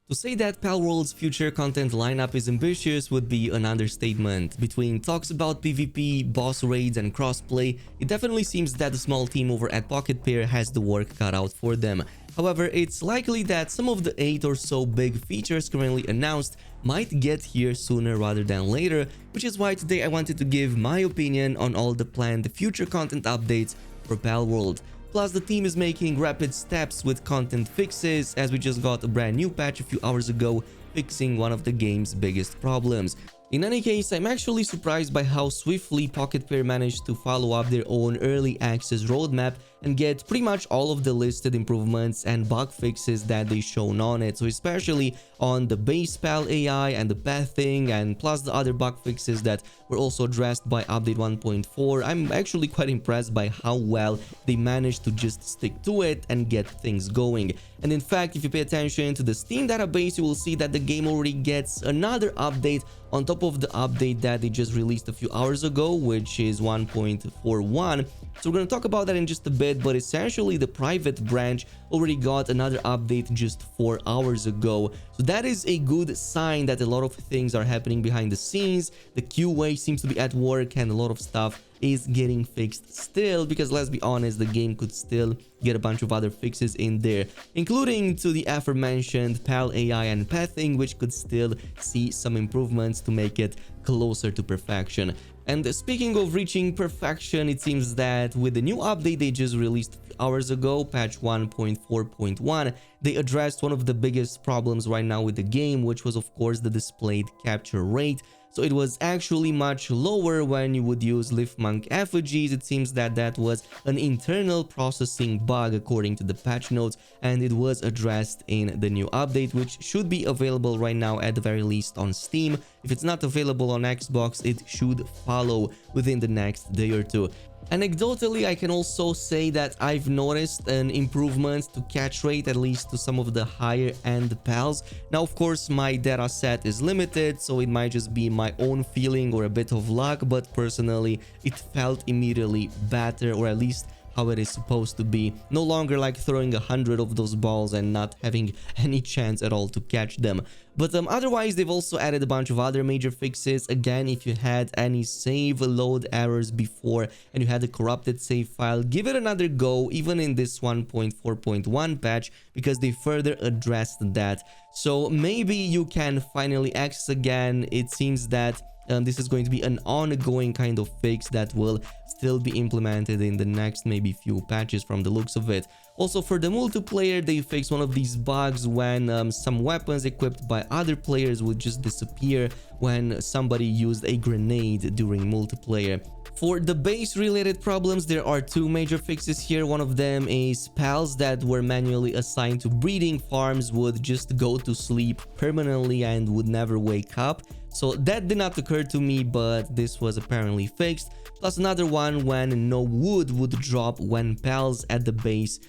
To say that Palworld's future content lineup is ambitious would be an understatement. Between talks about PvP, boss raids and crossplay, it definitely seems that the small team over at Pocketpair has the work cut out for them. However, it's likely that some of the 8 or so big features currently announced might get here sooner rather than later, which is why today I wanted to give my opinion on all the planned future content updates for Palworld. Plus, the team is making rapid steps with content fixes, as we just got a brand new patch a few hours ago fixing one of the game's biggest problems. In any case, I'm actually surprised by how swiftly Pocketpair managed to follow up their own early access roadmap and get pretty much all of the listed improvements and bug fixes that they shown on it. So especially on the base Pal AI and the pathing, and plus the other bug fixes that were also addressed by update 1.4. I'm actually quite impressed by how well they managed to just stick to it and get things going. And in fact, if you pay attention to the Steam database, you will see that the game already gets another update on top of the update that they just released a few hours ago, which is 1.41. So we're going to talk about that in just a bit, but essentially the private branch already got another update just 4 hours ago. So that is a good sign that a lot of things are happening behind the scenes. The QA seems to be at work and a lot of stuff is getting fixed still, because let's be honest, the game could still get a bunch of other fixes in there, including to the aforementioned Pal AI and pathing, which could still see some improvements to make it closer to perfection. And speaking of reaching perfection, it seems that with the new update they just released a few hours ago, patch 1.4.1, they addressed one of the biggest problems right now with the game, which was of course the displayed capture rate. So it was actually much lower when you would use Liftmonk effigies. It seems that that was an internal processing bug according to the patch notes, and it was addressed in the new update, which should be available right now at the very least on Steam. If it's not available on Xbox, it should follow within the next day or two. Anecdotally, I can also say that I've noticed an improvement to catch rate, at least to some of the higher end pals. Now, of course, my data set is limited, so it might just be my own feeling or a bit of luck, but personally, it felt immediately better, or at least how it is supposed to be. No longer like throwing 100 of those balls and not having any chance at all to catch them. But otherwise, they've also added a bunch of other major fixes. Again, if you had any save load errors before and you had a corrupted save file, give it another go, even in this 1.4.1 patch, because they further addressed that. So maybe you can finally access again. It seems that this is going to be an ongoing kind of fix that will still be implemented in the next maybe few patches from the looks of it. Also, for the multiplayer, they fixed one of these bugs when some weapons equipped by other players would just disappear when somebody used a grenade during multiplayer. For the base related problems, there are 2 major fixes here. One of them is pals that were manually assigned to breeding farms would just go to sleep permanently and would never wake up. So that did not occur to me, but this was apparently fixed. Plus another one when no wood would drop when pals at the base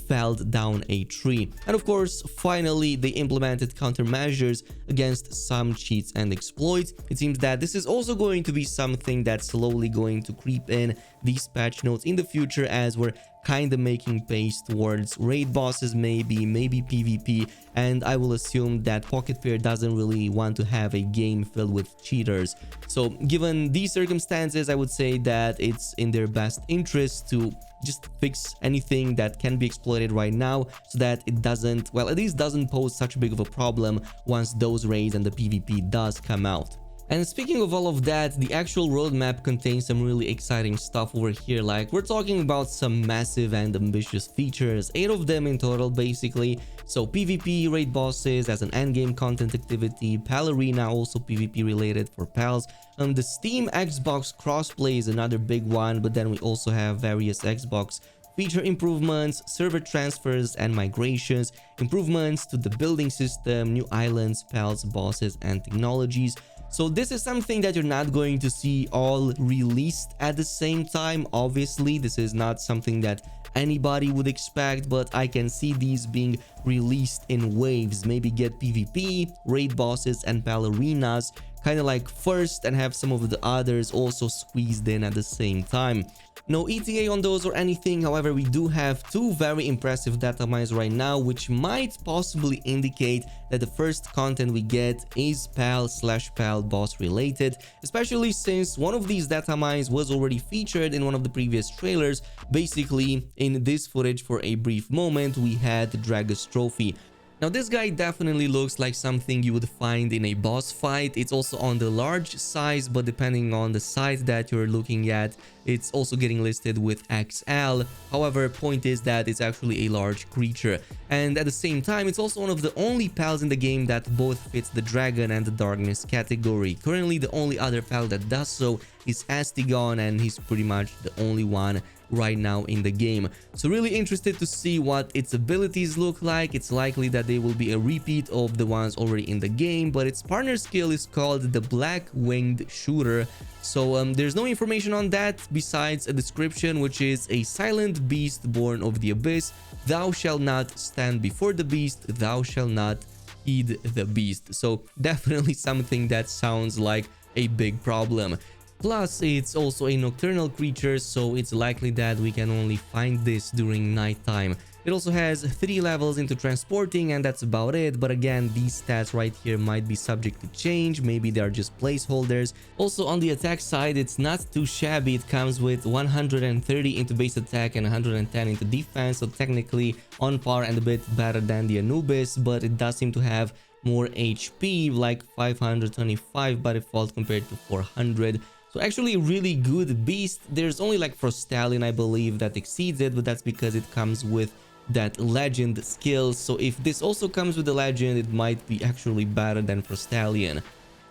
fell down a tree. And of course, finally, they implemented countermeasures against some cheats and exploits. It seems that this is also going to be something that's slowly going to creep in these patch notes in the future, as we're kind of making pace towards raid bosses, maybe PvP, and I will assume that Pocketpair doesn't really want to have a game filled with cheaters. So given these circumstances, I would say that it's in their best interest to just fix anything that can be exploited right now, so that it doesn't, well, at least doesn't pose such big of a problem once those raids and the PvP does come out. And speaking of all of that, the actual roadmap contains some really exciting stuff over here. Like, we're talking about some massive and ambitious features, 8 of them in total basically. So PvP, raid bosses as an endgame content activity, Pal Arena also PvP related for pals. The Steam Xbox crossplay is another big one, but then we also have various Xbox feature improvements, server transfers and migrations, improvements to the building system, new islands, pals, bosses and technologies. So this is something that you're not going to see all released at the same time. Obviously, this is not something that anybody would expect, but I can see these being released in waves. Maybe get PvP, raid bosses and Pal Arenas kind of like first and have some of the others also squeezed in at the same time. No ETA on those or anything, however, we do have two very impressive data mines right now, which might possibly indicate that the first content we get is PAL/PAL boss related, especially since one of these data mines was already featured in one of the previous trailers. Basically, in this footage for a brief moment, we had the Dragus trophy. Now this guy definitely looks like something you would find in a boss fight. It's also on the large size, but depending on the site that you're looking at, it's also getting listed with XL. However, point is that it's actually a large creature. And at the same time, it's also one of the only pals in the game that both fits the dragon and the darkness category. Currently, the only other pal that does so is Astigon, and he's pretty much the only one right now in the game. So really interested to see what its abilities look like. It's likely that they will be a repeat of the ones already in the game, but its partner skill is called the Black Winged Shooter. So there's no information on that besides a description, which is a silent beast born of the abyss. Thou shalt not stand before the beast, thou shalt not heed the beast. So definitely something that sounds like a big problem. Plus, it's also a nocturnal creature, so it's likely that we can only find this during nighttime. It also has 3 levels into transporting, and that's about it. But again, these stats right here might be subject to change. Maybe they are just placeholders. Also, on the attack side, it's not too shabby. It comes with 130 into base attack and 110 into defense, so technically on par and a bit better than the Anubis, but it does seem to have more HP, like 525 by default compared to 400. So actually a really good beast. There's only like Frostallion, I believe, that exceeds it, but that's because it comes with that legend skill. So if this also comes with the legend, it might be actually better than Frostallion.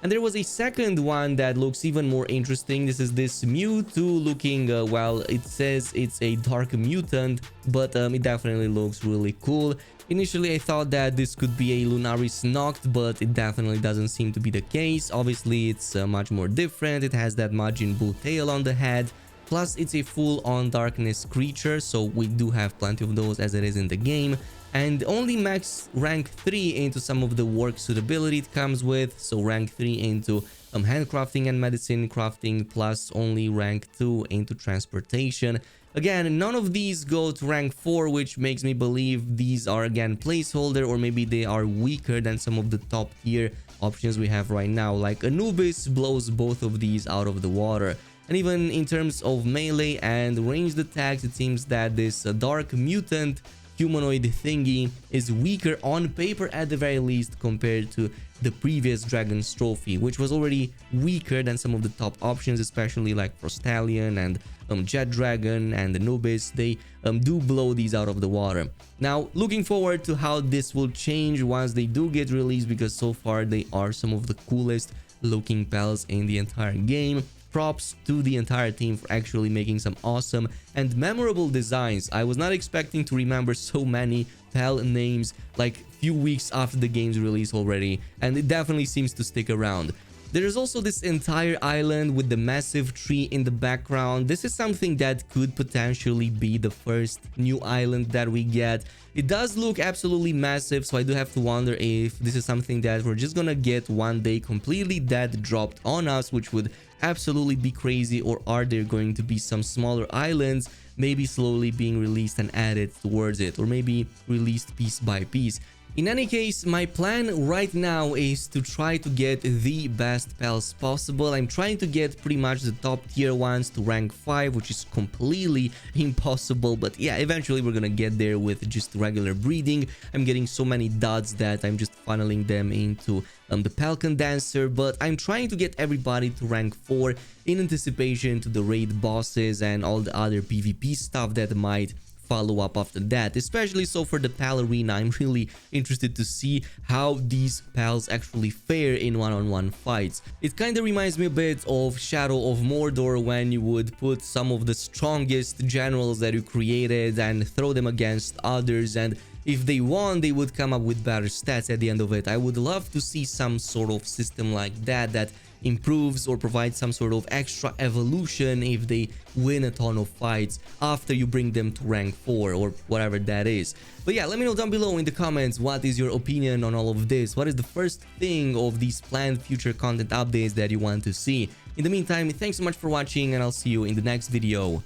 And there was a second one that looks even more interesting. This is this Mewtwo looking, well, it says it's a dark mutant, but it definitely looks really cool. Initially, I thought that this could be a Lunaris Noct, but it definitely doesn't seem to be the case. Obviously, it's much more different. It has that Majin Buu tail on the head. Plus, it's a full-on darkness creature, so we do have plenty of those as it is in the game. And only max rank 3 into some of the work suitability it comes with. So rank 3 into handcrafting and medicine crafting, plus only rank 2 into transportation. Again, none of these go to rank 4, which makes me believe these are again placeholder, or maybe they are weaker than some of the top tier options we have right now. Like Anubis blows both of these out of the water. And even in terms of melee and ranged attacks, it seems that this dark mutant humanoid thingy is weaker on paper at the very least compared to the previous Dragon's Trophy, which was already weaker than some of the top options, especially like Frostallion and Jet Dragon and Anubis. They do blow these out of the water. Now, looking forward to how this will change once they do get released, because so far they are some of the coolest looking pals in the entire game. Props to the entire team for actually making some awesome and memorable designs. I was not expecting to remember so many pal names like few weeks after the game's release already, and it definitely seems to stick around. There is also this entire island with the massive tree in the background. This is something that could potentially be the first new island that we get. It does look absolutely massive, so I do have to wonder if this is something that we're just gonna get one day completely dead dropped on us, which would absolutely be crazy, or are there going to be some smaller islands maybe slowly being released and added towards it, or maybe released piece by piece. In any case, my plan right now is to try to get the best pals possible. I'm trying to get pretty much the top tier ones to rank 5, which is completely impossible. But yeah, eventually we're gonna get there with just regular breeding. I'm getting so many duds that I'm just funneling them into the Pal Condenser. But I'm trying to get everybody to rank 4 in anticipation to the raid bosses and all the other PvP stuff that might follow up after that. Especially so for the Pal Arena, I'm really interested to see how these pals actually fare in one-on-one fights. It kind of reminds me a bit of Shadow of Mordor, when you would put some of the strongest generals that you created and throw them against others, and if they won, they would come up with better stats at the end of it. I would love to see some sort of system like that improves or provides some sort of extra evolution if they win a ton of fights after you bring them to rank 4 or whatever that is. But yeah, let me know down below in the comments what is your opinion on all of this. What is the first thing of these planned future content updates that you want to see? In the meantime, thanks so much for watching, and I'll see you in the next video.